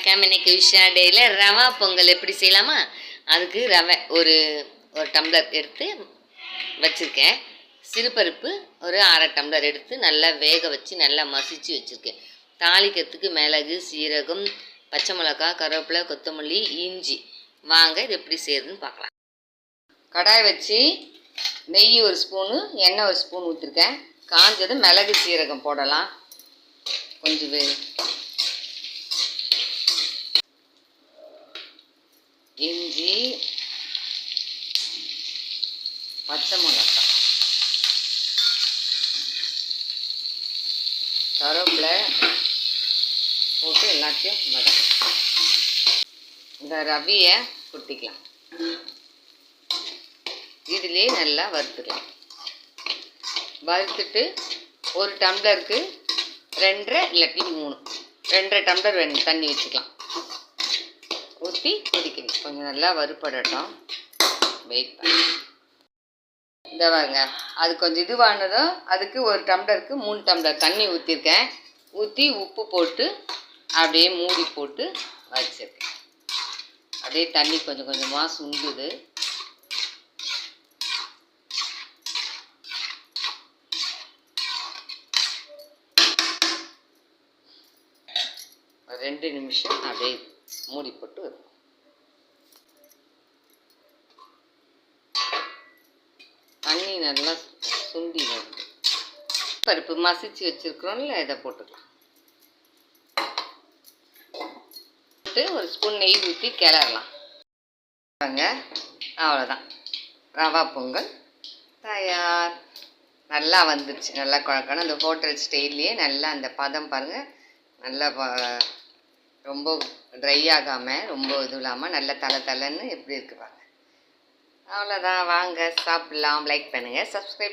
வணக்கம். இன்னைக்கு உஷா டேயில் ரவா பொங்கல் எப்படி செய்யலாமா? அதுக்கு ரவை ஒரு டம்ளர் எடுத்து வச்சுருக்கேன். சிறுபருப்பு ஒரு அரை டம்ளர் எடுத்து நல்லா வேக வச்சு நல்லா மசிச்சு வச்சுருக்கேன். தாளிக்கிறதுக்கு மிளகு, சீரகம், பச்சை மிளகாய், கருவேப்பிலை, கொத்தமல்லி, இஞ்சி. வாங்க இது எப்படி செய்யுதுன்னு பார்க்கலாம். கடாய் வச்சு நெய் ஒரு ஸ்பூனு, எண்ணெய் ஒரு ஸ்பூன் ஊற்றிருக்கேன். காஞ்சது மிளகு, சீரகம் போடலாம். கொஞ்சம் இஞ்சி, பச்சை மிளகாய், கருவேப்பிலை போட்டு எல்லாத்தையும் வதக்கலாம். இந்த ரவியை கொட்டிக்கலாம். இதிலே நல்லா வறுத்துக்கலாம். வறுத்துட்டு ஒரு டம்ளருக்கு 2.5 இல்லாட்டி 3, 2.5 டம்ளர் தண்ணி வச்சுக்கலாம். ஊற்றி கொதிக்கணும். கொஞ்சம் நல்லா வறுப்படட்டும். வெயிட் பண்ணி இந்த பாருங்க, அது கொஞ்சம் இதுவானதும் அதுக்கு ஒரு டம்ளருக்கு 3 டம்ளர் தண்ணி ஊற்றிருக்கேன். ஊற்றி உப்பு போட்டு அப்படியே மூடி போட்டு வச்சிருக்கேன். அப்படியே தண்ணி கொஞ்சம் கொஞ்சமாக சுண்டுது. ஒரு 2 நிமிஷம் அப்படியே மூடி போட்டு வரும். தண்ணி நல்லா சுண்டி வருது. பருப்பு மசிச்சு வச்சுருக்கிறோம்ல, இதை போட்டுக்கலாம். போட்டு ஒரு ஸ்பூன் நெய் ஊற்றி கிளறலாம். அவ்வளோதான், ரவா பொங்கல் தயார். நல்லா வந்துடுச்சு. நல்லா குழக்கணும். அந்த ஹோட்டல் ஸ்டைல்லையே நல்லா அந்த பதம் பாருங்கள். நல்லா ரொம்ப ட்ரை ஆகாமல், ரொம்ப இது இல்லாமல் நல்ல தலைன்னு எப்படி இருக்கு பாருங்க. அவ்வளோதான். வாங்க சாப்பிட்லாம். லைக் பண்ணுங்கள், சப்ஸ்கிரைப்